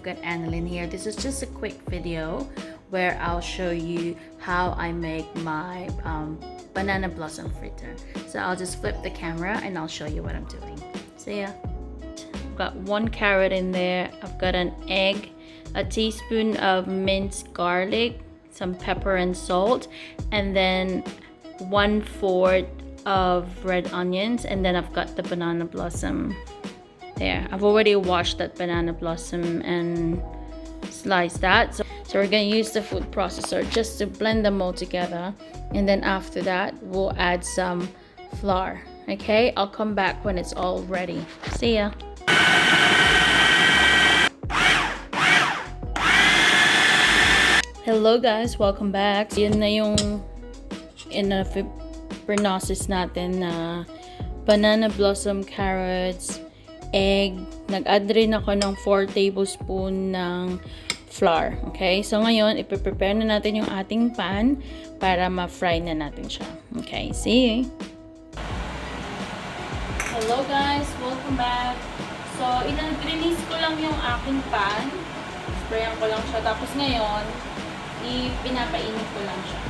got Annalyn here. This is just a quick video where I'll show you how I make my banana blossom fritter. So I'll just flip the camera and I'll show you what I'm doing. See ya. I've got 1 carrot in there. I've got an egg, a teaspoon of minced garlic, some pepper and salt, and then 1/4 of red onions, and then I've got the banana blossom there. I've already washed that banana blossom and sliced that. So we're gonna use the food processor just to blend them all together, and then after that we'll add some flour. Okay, I'll come back when it's all ready. See ya. Hello guys, welcome back. Yan na yung process natin na banana blossom, carrots, egg. Nag-add rin ako ng 4 tablespoon ng flour. Okay, so ngayon ipe-prepare na natin yung ating pan para ma-fry na natin siya. Okay, see. Hello guys, welcome back. So release ko lang yung aking pan. Sprayan ko lang siya. Tapos ngayon pinapainit ko lang siya.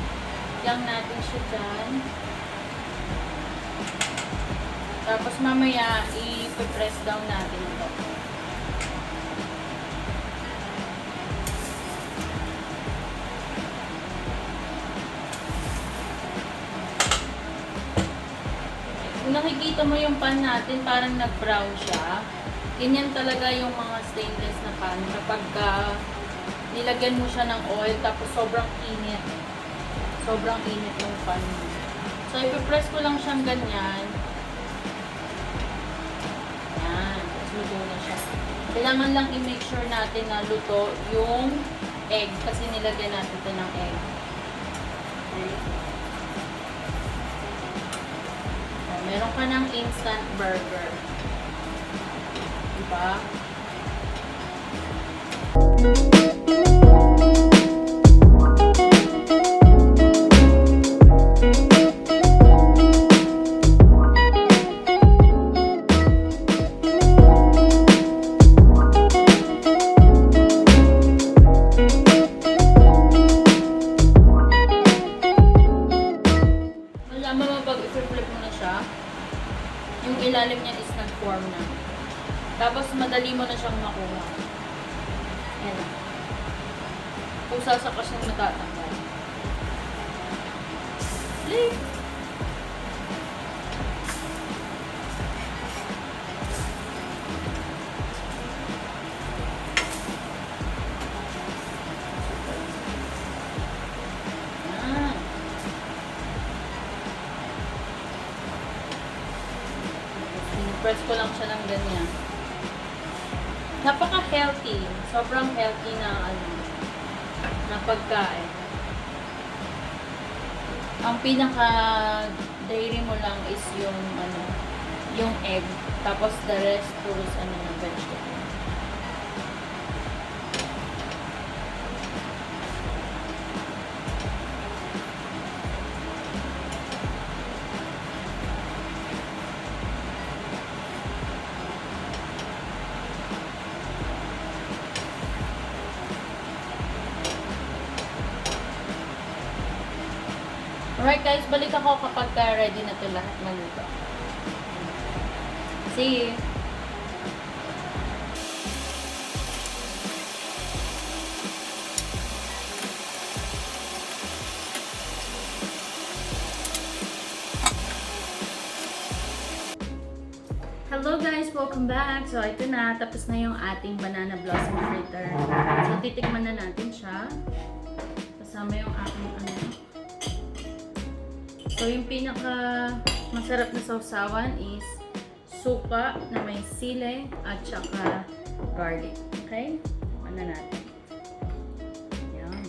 Lang natin siya dyan. Tapos mamaya i-press down natin ito. Kung nakikita mo yung pan natin, parang nag-brown siya. Ganyan talaga yung mga stainless na pan kapag nilagyan mo siya ng oil tapos sobrang init. Sobrang init yung pan. So, ipipress ko lang siyang ganyan. Yan. Tapos luto na siya. Kailangan lang i-make sure natin na luto yung egg kasi nilagyan natin ito ng egg. Okay. So, meron ka ng instant burger. Diba? Yung ilalim niya is nag-form na. Tapos madali mo na siyang makuha. Ayan. Kung sasaka siyang natatanggal. Play! Press ko lang siya ng ganyan. Napaka-healthy. Sobrang healthy na na pagkain. Ang pinaka-dairy mo lang is yung egg. Tapos the rest is vegetable. Alright guys, balik ako kapag ready na ito lahat maluto. See you! Hello guys, welcome back! So ito na, tapos na yung ating banana blossom fritter. So titikman na natin siya. Kasama yung aking So, yung pinaka masarap na sausawan is suka na may sili at saka garlic. Okay? Ano natin? Yan.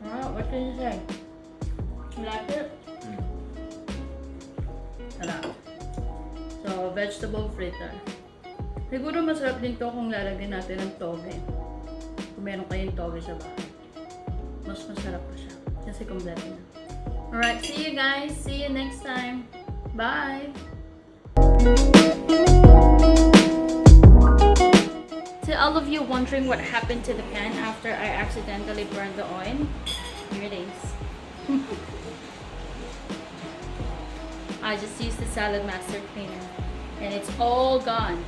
Wow, what can you say? You like it? Sarap. So, vegetable fritter. Siguro masarap din to kung lalagyan natin ng toge. Kung meron kayong toge sa bahay. Mas masarap pa siya. Kasi kompleto na. Alright, see you guys. See you next time. Bye! all of you wondering what happened to the pan after I accidentally burned the oil, here it is. I just used the Salad Master cleaner and it's all gone.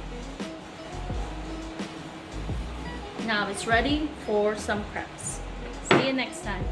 Now it's ready for some crepes. See you next time.